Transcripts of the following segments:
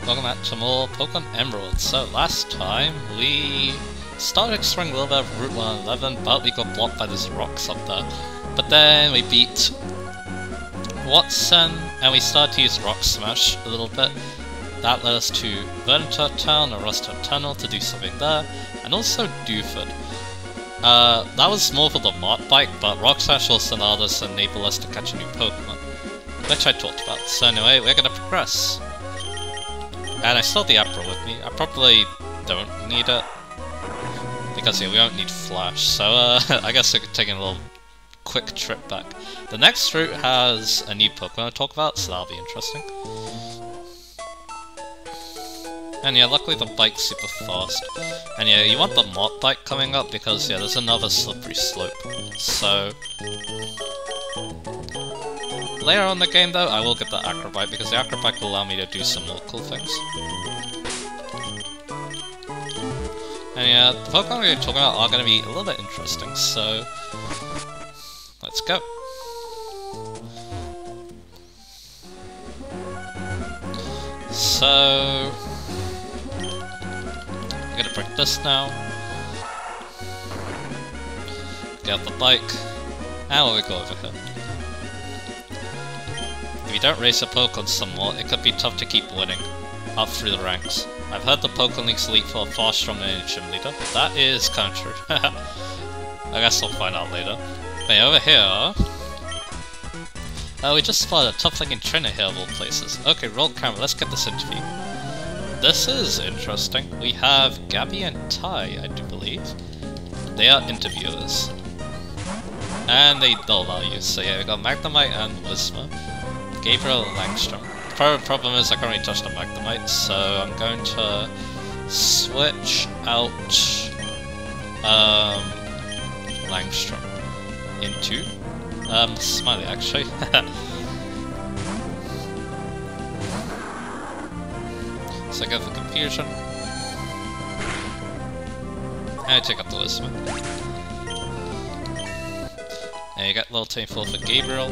welcome back to more Pokemon Emerald. So last time we started exploring a little bit of Route 111, but we got blocked by these rocks up there. But then we beat Watson, and we started to use Rock Smash a little bit. That led us to Verdanturr Town, or Rusted Tunnel, to do something there, and also Dewford. That was more for the Mart Bike, but Rock Smash also allowed us to enable us to catch a new Pokemon, which I talked about. So anyway, we're gonna progress. And I still have the April with me. I probably don't need it, because yeah, we don't need Flash, so I guess I could take a little quick trip back. The next route has a new Pokemon to talk about, so that'll be interesting. And yeah, luckily the bike's super fast. And yeah, you want the Mott bike coming up because yeah, there's another slippery slope. So later on in the game though, I will get the Acrobike because the Acrobike will allow me to do some more cool things. And yeah, the Pokemon we're talking about are going to be a little bit interesting, so let's go. So I'm gonna break this now. Get out the bike, and we'll go over here. If you don't race a Pokemon somewhat, it could be tough to keep winning up through the ranks. I've heard the Pokemon League's elite four are far stronger than any gym leader. That is kind of true. I guess I'll find out later. But yeah, over here, we just spotted a tough-looking trainer here of all places. Okay, roll camera, let's get this interview. This is interesting. We have Gabby and Ty, I do believe. They are interviewers. And they'll allow you. So yeah, we got Magnemite and Whisper. Gabriel and Langstrom. The problem is I can't really touch the Magnemite, so I'm going to switch out Langstrom into Smiley actually. So I go for Confusion. And I take up the Whisper. And you got level 24 for Gabriel.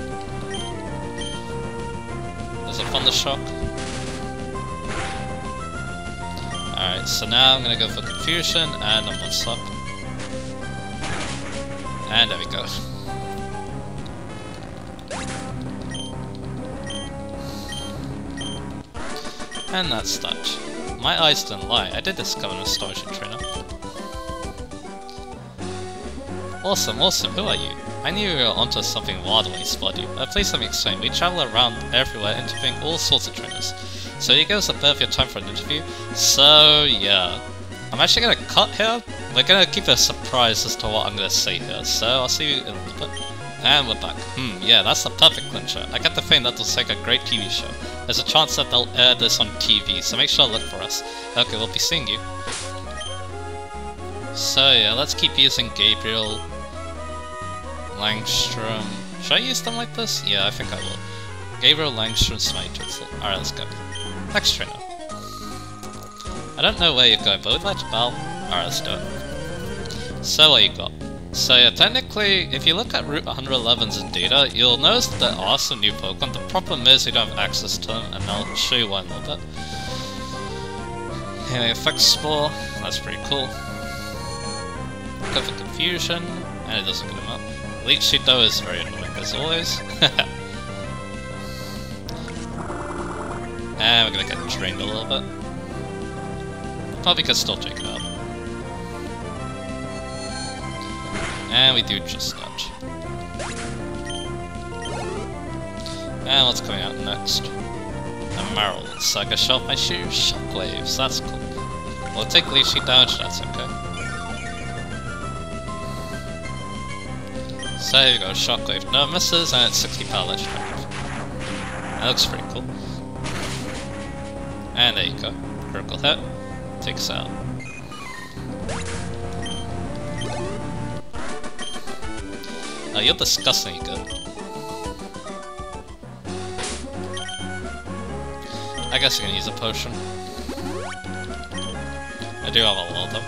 There's a Thundershock. Alright, so now I'm gonna go for Confusion and I'm one slap. And there we go. And that's that. My eyes didn't lie, I did discover an astonishing trainer. Awesome, awesome, who are you? I knew you were onto something wild when we spotted you. Please let me explain. We travel around everywhere interviewing all sorts of trainers. So you give us a bit of your time for an interview. So yeah. I'm actually gonna cut here. We're gonna keep a surprise as to what I'm gonna say here. So I'll see you in a little bit. And we're back. Yeah, that's the perfect clincher. I get the feeling that will make a great TV show. There's a chance that they'll air this on TV, so make sure to look for us. Okay, we'll be seeing you. So yeah, let's keep using Gabriel, Langstrom. Should I use them like this? Yeah, I think I will. Gabriel, Langstrom, Smiley. Alright, let's go. Next trainer. I don't know where you're going, but we'd like to battle. Alright, let's do it. So what you got? So yeah, technically, if you look at Route 111's data, you'll notice that there are some new Pokemon. The problem is we don't have access to them, and I'll show you why in a little bit. Anyway, Effect Spore, that's pretty cool. Go for Confusion, and it doesn't get him up. Leech Seed though is very annoying as always. And we're gonna get drained a little bit. Probably could still take it out. And we do just that. And what's coming out next? A Marill. So I can show off my shoes. Shockwaves, that's cool. We'll take Leech Seed damage, that's okay. So here you go, Shockwave. No misses, and it's 60 power ledge damage. That looks pretty cool. And there you go. Critical hit. Takes out. Oh, you're disgustingly good. I guess you can use a potion. I do have a lot of them.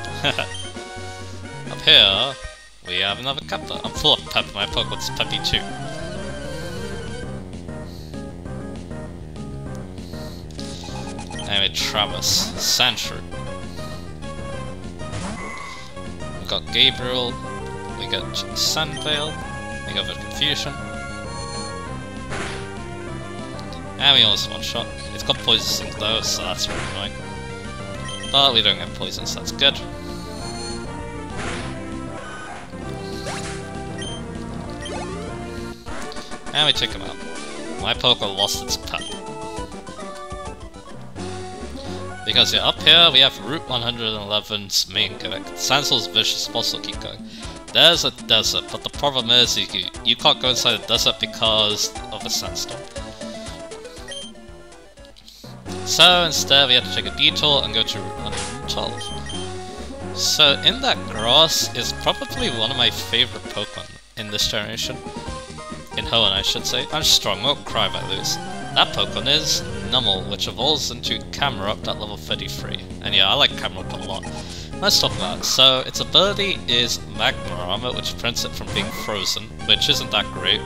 Up here, we have another Kappa. I'm full of pep, my Pokemon's peppy too. And we Travis, Sandshrew. We got Gabriel, we got Sunveil, we got the Confusion. And we almost one-shot. It's got Poison Sting though, so that's really annoying. But we don't get poison, so that's good. And we take him out. My Pokemon lost its pep. Because yeah, up here we have Route 111's main gimmick. Sandsal's vicious boss will keep going. There's a desert, but the problem is you can't go inside the desert because of a sandstorm. So instead we had to take a detour and go to Route 112. So in that grass is probably one of my favorite Pokemon in this generation. In Hoenn, I should say. I'm strong, won't cry if I lose. That Pokemon is Nummel, which evolves into Camerupt at level 33. And yeah, I like Camerupt a lot. Let's talk about it. So its ability is Magma Armor, which prevents it from being frozen, which isn't that great,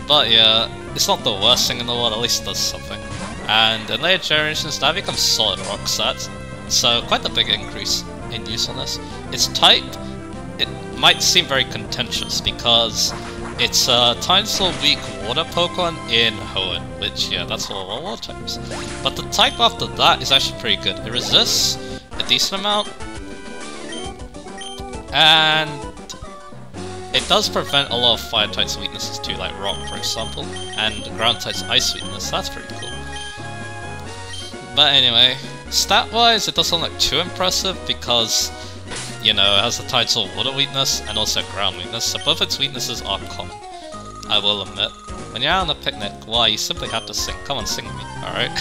but yeah, it's not the worst thing in the world, at least it does something. And in later generations, that becomes Solid Rock Set, so quite a big increase in usefulness. Its type, it might seem very contentious because it's a Tynsal weak water Pokemon in Hoenn, which yeah, that's all water types. But the type after that is actually pretty good. It resists a decent amount, and it does prevent a lot of fire types weaknesses too, like rock for example, and ground types ice weakness. That's pretty cool. But anyway, stat wise it doesn't look too impressive because, you know, it has a Tidal water weakness and also ground weakness, so both its weaknesses are common, I will admit. When you're out on a picnic, why, you simply have to sing. Come on, sing with me, alright?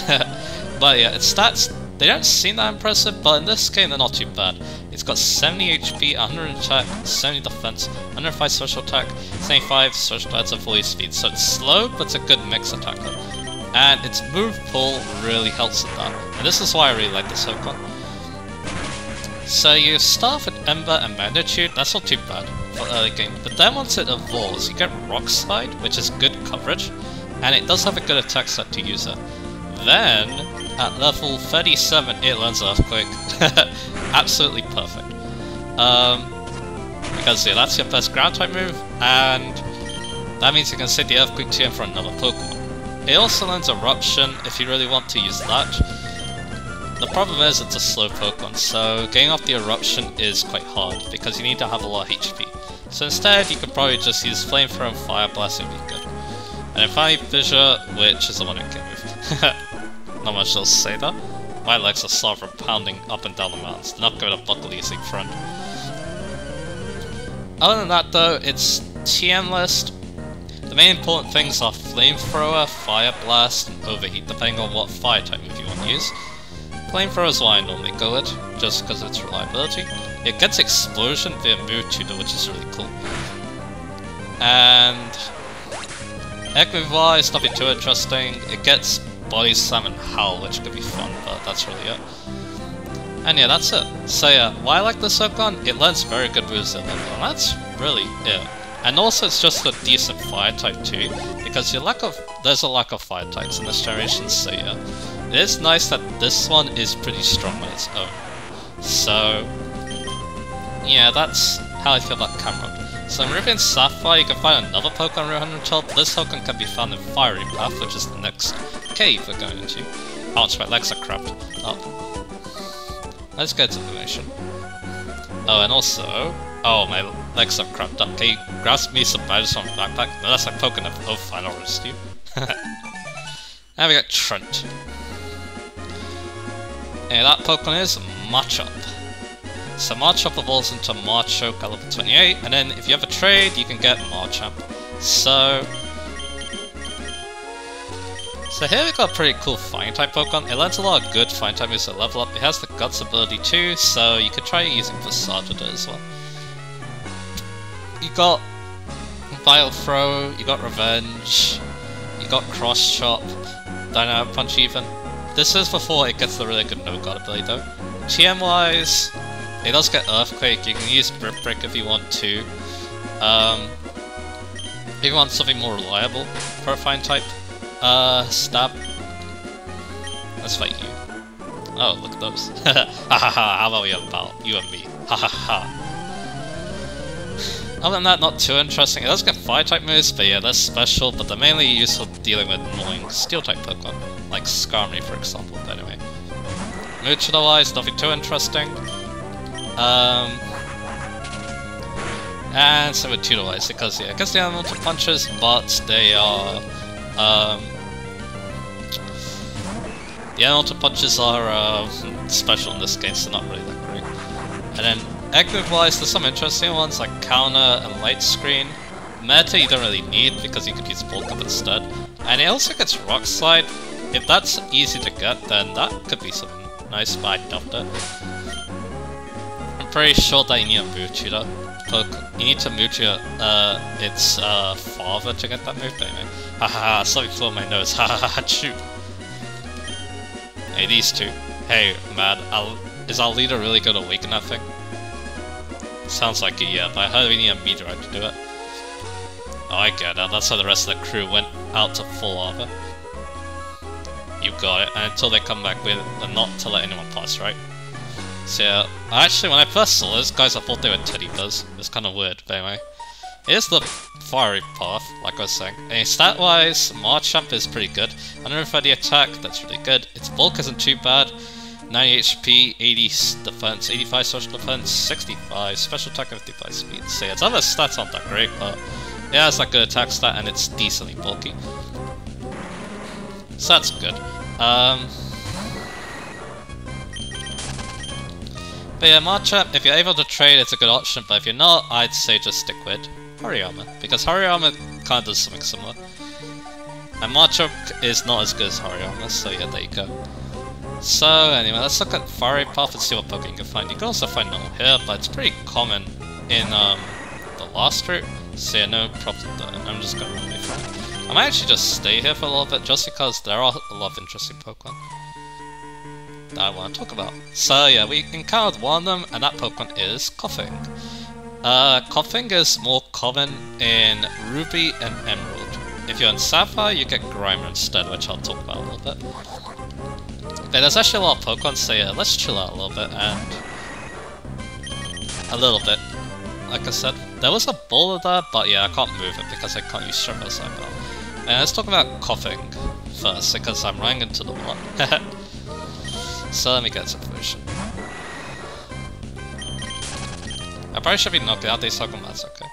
But yeah, its stats, they don't seem that impressive, but in this game they're not too bad. It's got 70 HP, 100 attack, 70 defense, 105 special attack, 75 special defense and 40 speed, so it's slow, but it's a good mix attacker. And its move pull really helps with that, and this is why I really like this Pokemon. So you start with Ember and Magnitude, that's not too bad for early game, but then once it evolves, you get Rock Slide, which is good coverage, and it does have a good attack set to use it. Then, at level 37, it learns Earthquake. Absolutely perfect. Because yeah, that's your best ground type move, and that means you can set the Earthquake TM for another Pokemon. It also learns Eruption if you really want to use that. The problem is it's a slow Pokemon, so getting off the Eruption is quite hard because you need to have a lot of HP. So instead, you could probably just use Flamethrower and Fire Blast, it would be good. And then finally, Fissure, which is the one who can move. Not much else to say there. My legs are sore from pounding up and down the mountains. They're not going to buckle easy, friend. Other than that though, it's TM list. The main important things are Flamethrower, Fire Blast, and Overheat, depending on what fire type move you want to use. Flamethrower is what I normally go with, just because of its reliability. It gets Explosion via Move Tutor, which is really cool. And Egg move wise, nothing too interesting. It gets Body Slam and Howl, which could be fun, but that's really it. And yeah, that's it. So yeah, why I like this Pokemon, it learns very good moves at level, and that's really it. And also it's just a decent fire type too, because there's a lack of fire types in this generation, so yeah. It is nice that this one is pretty strong on its own. So yeah, that's how I feel about Camerupt. So in Ruby and Sapphire you can find another Pokemon Route 112, but this Pokemon can be found in Fiery Path, which is the next cave we're going into. Ouch, my legs are cramped up. Let's get to the mission. Oh, and also... Oh, my legs are cramped up. Can you grasp me some badges from my backpack? No, that's like Pokemon. Oh, fine, I'll resist you. And we got Trent. And that Pokemon is Machop. So Machop evolves into Machoke at level 28, and then if you have a trade, you can get Machamp. So here we got a pretty cool Flying type Pokemon. It learns a lot of good Flying type moves at level up. It has the Guts ability too, so you could try using Facade with it as well. You got Vile Throw, you got Revenge, you got Cross Chop, Dynamic Punch even. This is before it gets the really good No Guard ability though. TM wise, it does get Earthquake, you can use Brick Break if you want to. If you want something more reliable for a Flying type. Stab. Let's fight you. Oh, look at those. Ha ha ha, how about we have battle? You and me. Ha ha ha. Other than that, not too interesting. It does get fire-type moves, but yeah, they're special, but they're mainly used for dealing with annoying steel-type Pokemon, like Skarmory, for example, but anyway. Mutual-wise, nothing too interesting. And same with Tutor-wise, because yeah, I guess they are multiple punches, but they are, the multiple punches are, special in this game, so not really that great. And then egg move-wise, there's some interesting ones like Counter and Light Screen. Meta you don't really need because you could use Bulk Up instead. And it also gets Rock Slide. If that's easy to get, then that could be something nice, but I doubt it. I'm pretty sure that you need a move tutor. You need to move tutor its father to get that move, but anyway. Haha, something flew on my nose, haha, shoot. Hey, these two. Hey, man, is our leader really gonna awaken that thing? Sounds like it, yeah, but I heard we need a meteorite to do it. Oh, I get it. That's how the rest of the crew went out to full armor. You got it, and until they come back with a not to let anyone pass, right? So yeah, actually when I first saw those guys I thought they were teddy bears. It was kind of weird, but anyway. Here's the fiery path, like I was saying. And stat-wise, Marchamp is pretty good. 130 attack, that's really good. Its bulk isn't too bad. 90 HP, 80 defense, 85 social defense, 65 special attack, 55 speed. So yeah, its other stats aren't that great, but yeah, it's like a good attack stat and it's decently bulky. So that's good. But yeah, Marchamp, if you're able to trade, it's a good option, but if you're not, I'd say just stick with Hariyama, because Hariyama kind of does something similar. And Marchamp is not as good as Hariyama, so yeah, there you go. So anyway, let's look at Fiery Path and see what Pokemon you can find. You can also find normal here, but it's pretty common in the last route, so yeah, no problem there. I'm just going to run away from it. I might actually just stay here for a little bit, just because there are a lot of interesting Pokemon that I want to talk about. So yeah, we encountered one of them, and that Pokemon is Coughing. Coughing is more common in Ruby and Emerald. If you're in Sapphire, you get Grimer instead, which I'll talk about a little bit. But there's actually a lot of Pokemon, so yeah, let's chill out a little bit, and... a little bit. Like I said, there was a boulder there, but yeah, I can't move it because I can't use Strip outside now. And let's talk about Coughing first, because I'm running into the wall. So let me get some information. I probably should be knocked out, these Pokemon, that's okay.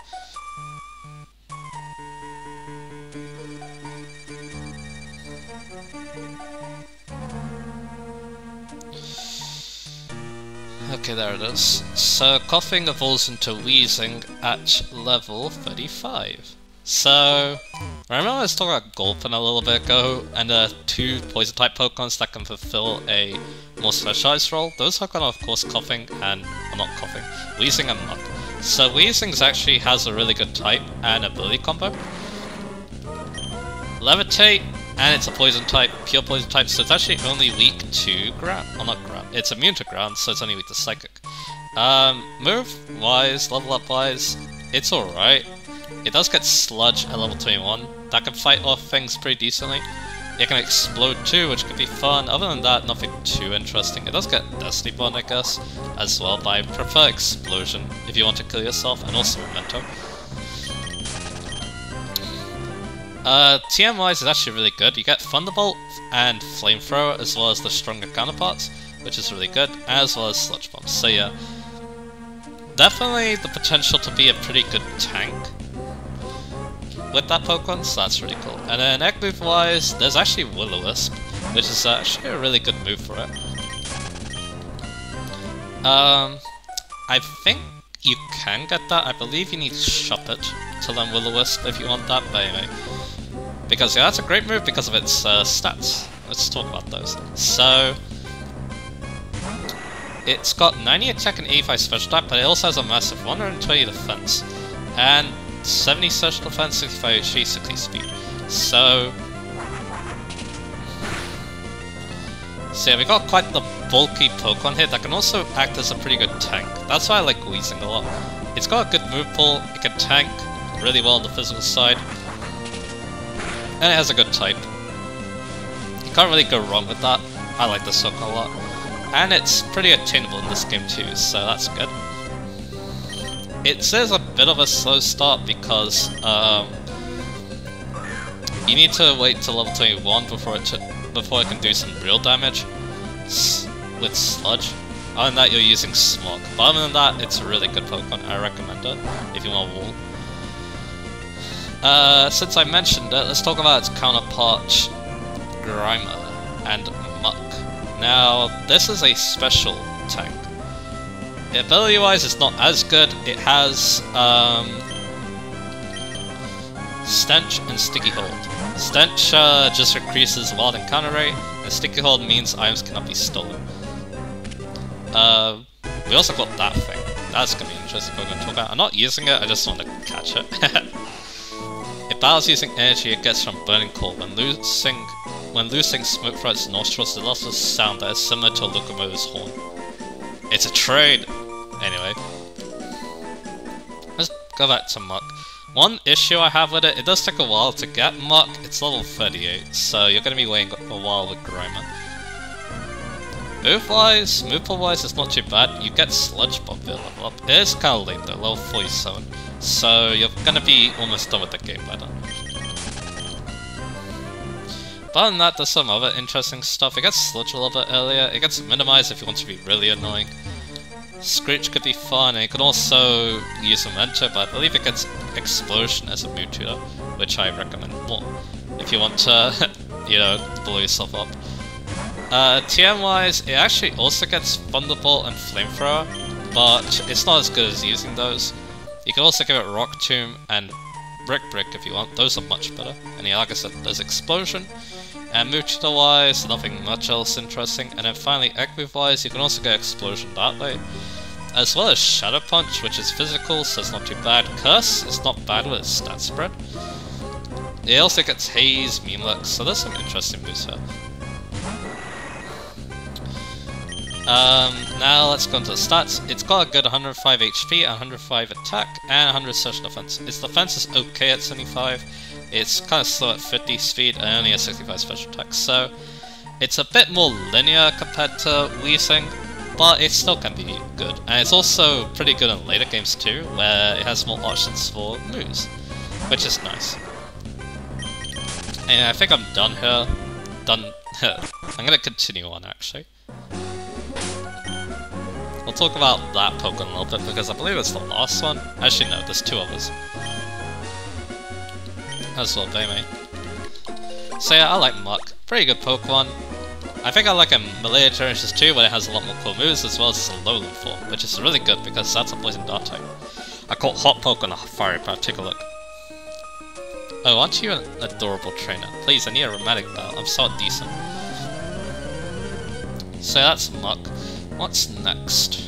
Okay, there it is. So, Coughing evolves into Wheezing at level 35. So, remember I was talking about Gulpin a little bit ago, and the two Poison-type Pokemons that can fulfill a more specialized role? Those Pokemon are of course Coughing and... well, not Coughing, Wheezing and Muck. So Wheezing actually has a really good type and ability combo. Levitate, and it's a Poison type, pure Poison type, so it's actually only weak to ground. Well, not ground. It's immune to ground, so it's only weak to Psychic. Move-wise, level-up-wise, it's alright. It does get Sludge at level 21. That can fight off things pretty decently. It can Explode too, which could be fun. Other than that, nothing too interesting. It does get Destiny Bond, I guess, as well, but I prefer Explosion if you want to kill yourself, and also Memento. TM-wise is actually really good. You get Thunderbolt and Flamethrower, as well as the stronger counterparts, which is really good, as well as Sludge Bomb. So yeah, definitely the potential to be a pretty good tank with that Pokemon, so that's really cool. And then egg move wise, there's actually Will-O-Wisp, which is actually a really good move for it. I think you can get that. I believe you need Shuppet to learn Will-O-Wisp if you want that, but anyway. Because yeah, that's a great move because of its stats. Let's talk about those. So, it's got 90 attack and 85 special attack, but it also has a massive 120 defense. And 70 social defense, 65 HP, 60 speed. So yeah, we got quite the bulky Pokemon here that can also act as a pretty good tank. That's why I like Wheezing a lot. It's got a good move pool, it can tank really well on the physical side, and it has a good type. You can't really go wrong with that. I like this hook a lot. And it's pretty attainable in this game too, so that's good. It says a bit of a slow start because you need to wait till level 21 before it can do some real damage with Sludge. Other than that, you're using Smog. But other than that, it's a really good Pokemon. I recommend it if you want Wool. Since I mentioned it, let's talk about its counterpart, Grimer and Muck. Now, this is a special tank. Ability-wise, it's not as good. It has Stench and Sticky Hold. Stench just increases wild encounter rate, and Sticky Hold means items cannot be stolen. We also got that thing. That's gonna be interesting Pokemon to talk about. I'm not using it, I just want to catch it. It battles using energy it gets from Burning Coal. When loosing smoke from its nostrils, it loses a sound that is similar to a locomotive's horn. It's a trade! Anyway. Let's go back to Muck. One issue I have with it, it does take a while to get Muck. It's level 38, so you're going to be waiting a while with Grimer. Move-wise, it's not too bad. You get Sludge Bomb level up. It is kind of late though, level 47. So you're going to be almost done with the game by then. But other than that, there's some other interesting stuff. It gets Sludge a little bit earlier. It gets Minimized if you want to be really annoying. Screech could be fun, and you can also use Memento, but I believe it gets Explosion as a mood tutor, which I recommend more if you want to, you know, blow yourself up. TM-wise, it actually also gets Thunderbolt and Flamethrower, but it's not as good as using those. You can also give it Rock Tomb and Brick if you want, those are much better. And yeah, like I said, there's Explosion. And move tutor wise, nothing much else interesting. And then finally, egg move wise, you can also get Explosion that way. As well as Shadow Punch, which is physical, so it's not too bad. Curse is not bad with its stat spread. It also gets Haze, Memelook, so there's some interesting moves here. Now let's go into the stats. It's got a good 105 HP, 105 attack, and 100 special defense. Its defense is okay at 75. It's kind of slow at 50 speed, and only has 65 special attack. So it's a bit more linear compared to Weezing, but it still can be good. And it's also pretty good in later games too, where it has more options for moves, which is nice. And I think I'm done here. I'm gonna continue on actually. We'll talk about that Pokemon a little bit because I believe it's the last one. Actually no, there's two others. As well, mate. So yeah, I like Muck. Pretty good Pokemon. I think I like him Melee Generations too, but it has a lot more cool moves as well as it's a lowland form, which is really good because that's a Poison Dart type. I call Hot Pokemon a Fiery Power. Take a look. Oh, aren't you an adorable trainer? Please, I need a romantic battle. I'm so decent. So that's Muck. What's next?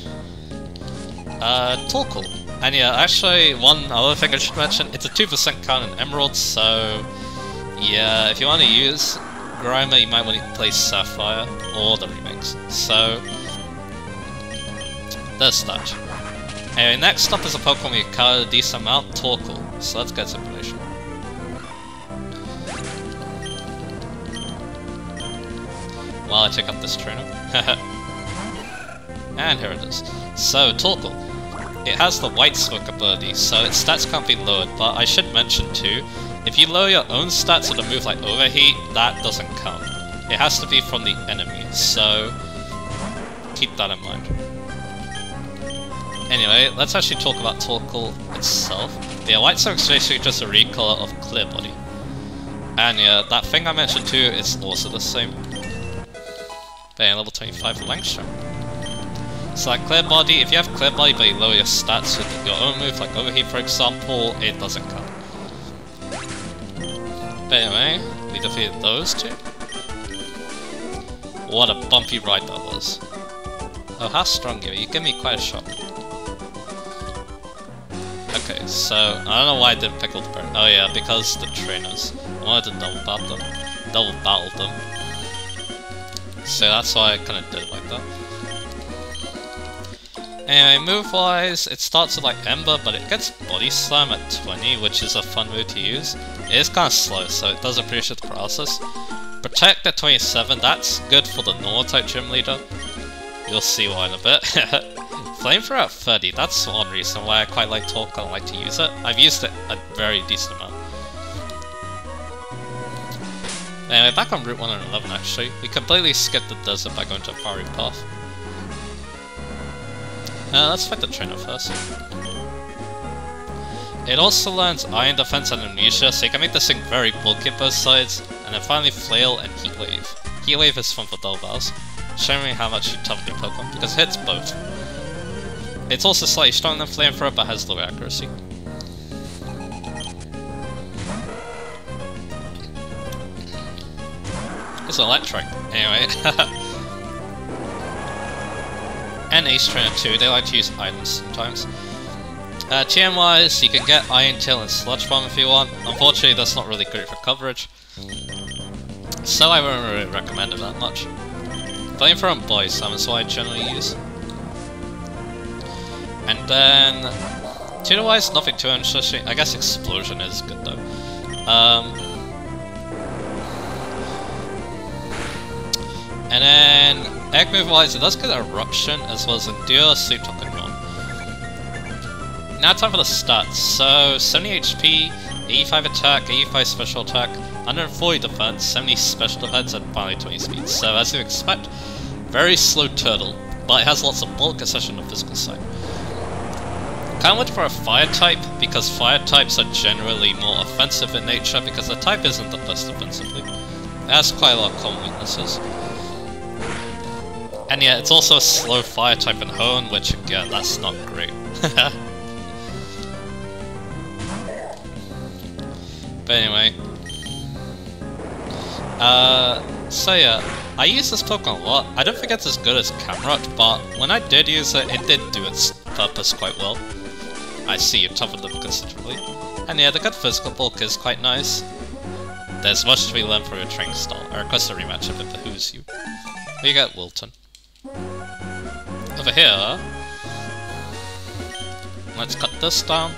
Torquel. And yeah, actually, one other thing I should mention, it's a 2% count in Emerald, so yeah, if you want to use Grimer, you might want to play Sapphire or the remix. So there's that. Anyway, next up is a Pokemon we covered a decent amount, Torquel. So let's get some information. While I check up this trainer. And here it is. So, Torquel. It has the White Smoke ability, so its stats can't be lowered, but I should mention too, if you lower your own stats with a move like Overheat, that doesn't count. It has to be from the enemy, so keep that in mind. Anyway, let's actually talk about Torquel itself. Yeah, White Smoke is basically just a recolor of Clear Body. And yeah, that thing I mentioned too is also the same. But yeah, level 25 for Langstrom. So like Clear Body, if you have Clear Body but you lower your stats with your own move, like Overheat for example, it doesn't count. But anyway, we defeated those two. What a bumpy ride that was. Oh, how strong you are, you give me quite a shock. Okay, so, I don't know why I didn't pick up the bird. Oh yeah, because the trainers. I wanted to double battle them. So that's why I kinda did it like that. Anyway, move-wise, it starts with like Ember, but it gets Body Slam at 20, which is a fun move to use. It is kind of slow, so it does appreciate the process. Protect at 27, that's good for the normal type gym leader. You'll see why in a bit. Flamethrower at 30, that's one reason why I quite like Torquel and like to use it. I've used it a very decent amount. Anyway, back on Route 111 actually. We completely skipped the desert by going to a fiery path. Let's fight the trainer first. It also learns Iron Defense and Amnesia, so you can make this thing very bulky at both sides. And then finally Flail and Heat Wave. Heat Wave is fun for dull battles, showing me how much you toughen your Pokemon, because it hits both. It's also slightly stronger than Flamethrower, but has lower accuracy. It's electric. Anyway. And Ace Trainer too, they like to use items sometimes. TM wise, you can get Iron Tail and Sludge Bomb if you want. Unfortunately, that's not really great for coverage, so I wouldn't really recommend it that much. Flamethrower and Body Slam is what I generally use. And then, tutor wise, nothing too interesting. I guess Explosion is good though. And then, egg move wise, it does get Eruption as well as Endure, Sleep Talk, and Yawn. Now time for the stats. So, 70 HP, 85 attack, 85 special attack, 140 defense, 70 special defense, and finally 20 speed. So, as you expect, very slow turtle, but it has lots of bulk, especially on the physical side. Kinda went for a fire type, because fire types are generally more offensive in nature, because the type isn't the best defensively. It has quite a lot of common weaknesses. And yeah, it's also a slow fire type in Hoenn, which again, that's not great. But anyway. So yeah, I use this Pokemon a lot. I don't think it's as good as Camerupt, but when I did use it, it did do its purpose quite well. I see you toughened them considerably. And yeah, the good physical bulk is quite nice. There's much to be learned from your training style. I request a rematch if it behooves you. You get Wilton. Over here, let's cut this down.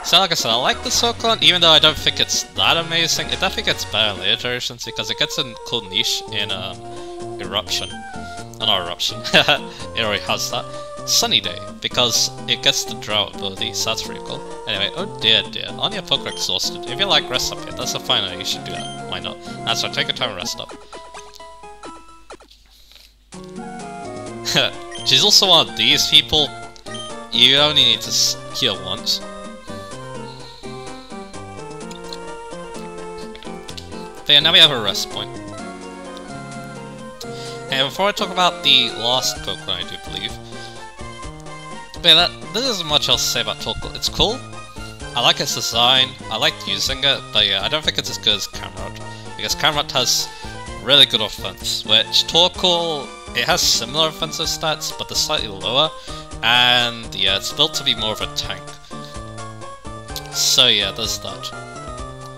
So like I said, I like the Pokemon, even though I don't think it's that amazing. It definitely gets better in later generations because it gets a cool niche in Eruption. Not Eruption, it already has that. Sunny Day, because it gets the drought ability, so that's pretty cool. Anyway, oh dear, on your Pokemon exhausted. If you like, rest up here. That's a fine idea, you should do that. Why not? That's right, take your time and rest up. She's also one of these people. You only need to heal once. But yeah, now we have a rest point. And before I talk about the last Pokemon, I do believe. But yeah, there isn't much else to say about Torquel. It's cool. I like its design. I like using it, but yeah, I don't think it's as good as Camerupt. Because Camerupt has really good offense, which Torquel, it has similar offensive stats, but they're slightly lower. And yeah, it's built to be more of a tank. So yeah, there's that.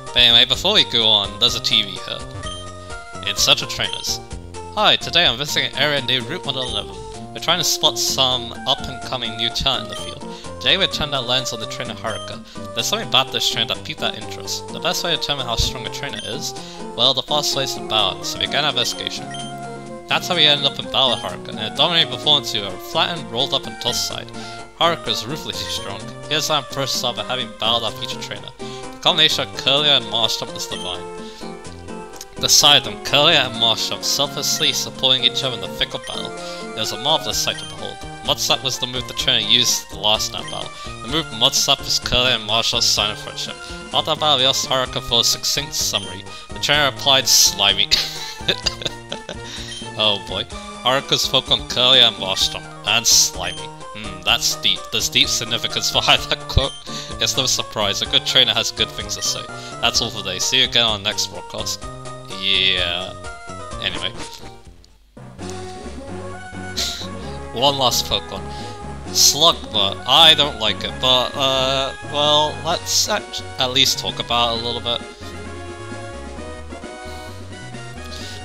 But anyway, before we go on, there's a TV here. In search of trainers. Hi, today I'm visiting an area near Route 111. We're trying to spot some up-and-coming new talent in the field. Today we turned our lens on the trainer Haruka. There's something about this trainer that piqued our interest. The best way to determine how strong a trainer is, well, the fastest way is to battle, so we began our investigation. That's how we ended up in battle with Haruka, and a dominating performance to her flattened, rolled up and tossed side. Haruka is ruthlessly strong. Here's how I'm first saw by having battled our future trainer. The combination of Curlier and Marshtomp is divine. Beside them, Curlier and Marshtomp selflessly supporting each other in the thick of battle. It was a marvelous sight to behold. Mudslap was the move the trainer used the last snap battle. The move Mudslap is Curlier and Marshal's sign of friendship. After the battle, we asked Haruka for a succinct summary. The trainer replied, slimy. Oh boy. Haruka's Pokemon Curlier and Marshtomp. And slimy. That's deep. There's deep significance behind that quote. It's no surprise, a good trainer has good things to say. That's all for today. See you again on the next broadcast. Yeah. Anyway. One last Pokemon. Slugmar. I don't like it, but, well, let's at least talk about it a little bit.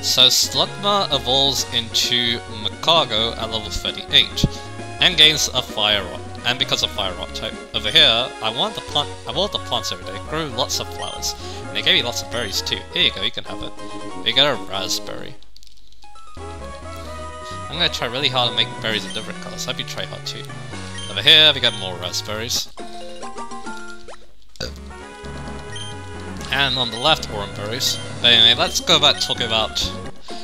So Slugmar evolves into Makago at level 38, and gains a Fire Rock, and becomes a Fire Rock type. Over here, I watered the plants every day, grew lots of flowers. And they gave you lots of berries too. Here you go, you can have it. We get a raspberry. I'm gonna try really hard to make berries in different colors. Hope you try hard too. Over here, we got more raspberries. And on the left, orange berries. But anyway, let's go back talking about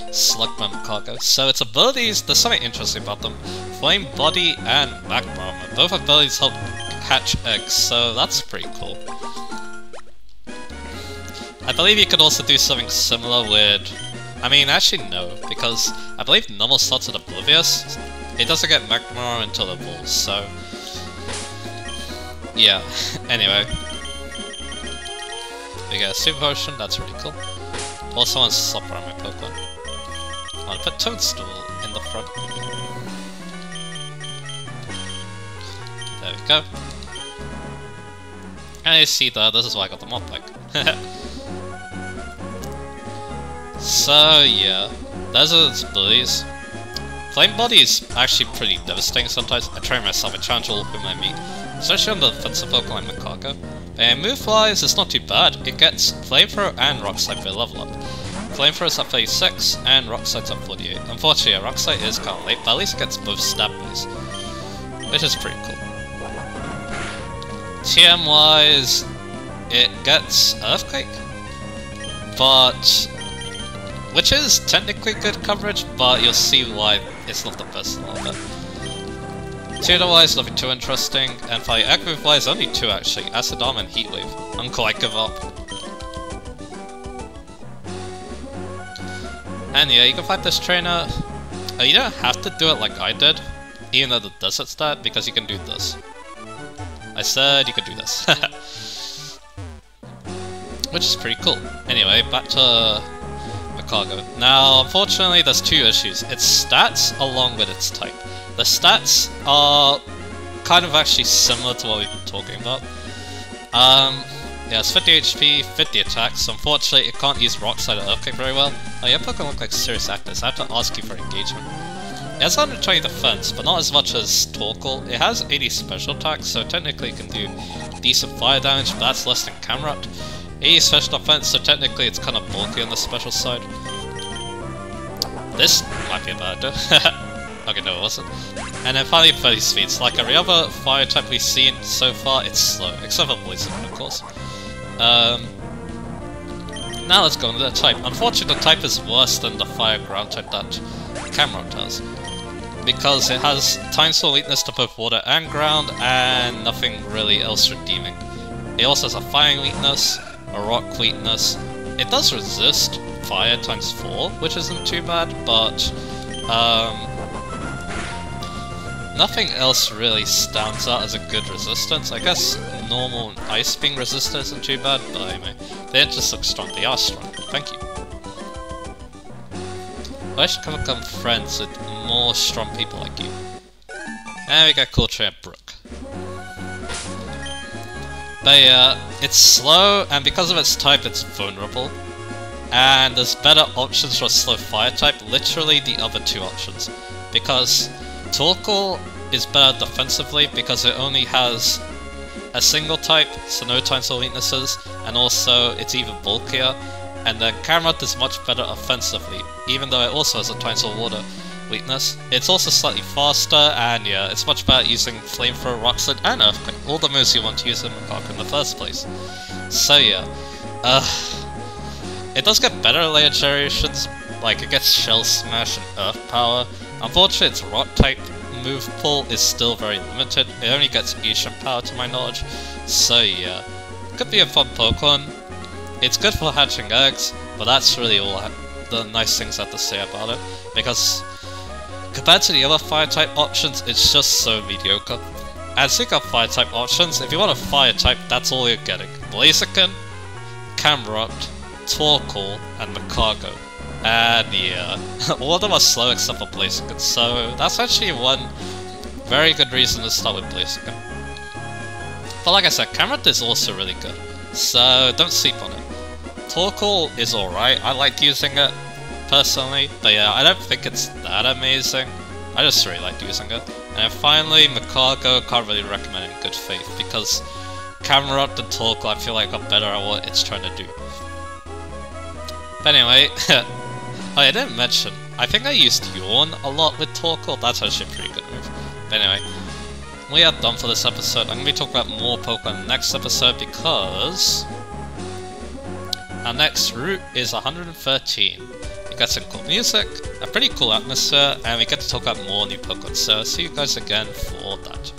Slugmar cargo. So its abilities, there's something interesting about them. Flame Body and Magma Armor. Both abilities help hatch eggs, so that's pretty cool. I believe you could also do something similar with... I mean, actually no, because I believe normal slots are oblivious. It doesn't get Magma Armor until it evolves, so... yeah, anyway. We get a Super Potion, that's really cool. Also want to swap around my Pokemon. I want to put Toadstool in the front. There we go. And you see that, this is why I got the mod pack. So yeah, those are its abilities. Flame Body is actually pretty devastating sometimes. I train myself, I challenge all whom I meet, especially on the defensive Pokemon like Macaco. And move-wise, it's not too bad. It gets Flamethrower and Rock Slide for a level up. Flamethrower's at 36 and Rock Slide's at 48. Unfortunately, Rock Slide is kind of late, but at least it gets both stab-based, which is pretty cool. TM-wise, it gets Earthquake, but... which is technically good coverage, but you'll see why it's not the best a little bit. Tutor-wise, nothing too interesting, and for Echo-wise, only two actually, Acid Arm and Heat Wave. Uncle, I give up. And yeah, you can fight this trainer. You don't have to do it like I did, even though the desert's that, because you can do this. I said you could do this. Which is pretty cool. Anyway, back to Macaco. Now, unfortunately, there's two issues. Its stats along with its type. The stats are kind of actually similar to what we've been talking about. Yeah, it's 50 HP, 50 attacks, so unfortunately it can't use Rock Slide or Earthquake very well. Oh, your Pokemon look like serious actors, I have to ask you for engagement. It has 120 defense, but not as much as Torquel. It has 80 special attacks, so technically it can do decent fire damage, but that's less than Camerupt. 80 special defense, so technically it's kind of bulky on the special side. This might be a bad idea. Okay, no it wasn't. And then finally 30 speed. Like every other fire type we've seen so far, it's slow, except for Poison, of course. Now let's go into the type. Unfortunately, the type is worse than the fire ground type that Camerupt has, because it has Time Sword weakness to both water and ground, and nothing really else redeeming. It also has a fire weakness, a rock weakness. It does resist fire times 4, which isn't too bad, but nothing else really stands out as a good resistance. I guess normal ice being resistant isn't too bad, but anyway, they don't just look strong, they are strong. Thank you. I should become friends with more strong people like you. And we got Cool Trainer Brook. But yeah, it's slow, and because of its type, it's vulnerable. And there's better options for a slow fire type, literally the other two options. Because Torquel is better defensively because it only has a single type, so no Time Sword weaknesses, and also it's even bulkier. And then Camerupt is much better offensively, even though it also has a Time Sword water weakness. It's also slightly faster, and yeah, it's much better using Flamethrower, Rock Slide, and Earthquake, all the moves you want to use in Macaco in the first place. So yeah, it does get better later generations, like it gets Shell Smash and Earth Power. Unfortunately, its Rock type move pool is still very limited. It only gets Ishan Power to my knowledge, so yeah, could be a fun Pokemon. It's good for hatching eggs, but that's really all the nice things I have to say about it, because compared to the other fire-type options, it's just so mediocre. And speaking of fire-type options, if you want a fire-type, that's all you're getting. Blaziken, Camerupt, Torquel, and Macaco. And yeah, all of them are slow except for Blaziken, so that's actually one very good reason to start with Blaziken. But like I said, Camerupt is also really good, so don't sleep on it. Torquel is alright, I like using it personally, but yeah, I don't think it's that amazing. I just really like using it. And then finally, Macaco, can't really recommend it in good faith, because Camerupt and Torquel, I feel like, are better at what it's trying to do. But anyway, oh, I didn't mention, I think I used Yawn a lot with Torquel. That's actually a pretty good move. But anyway, we are done for this episode. I'm going to be talking about more Pokemon in the next episode because our next route is 113. We got some cool music, a pretty cool atmosphere, and we get to talk about more new Pokemon. So I'll see you guys again for that.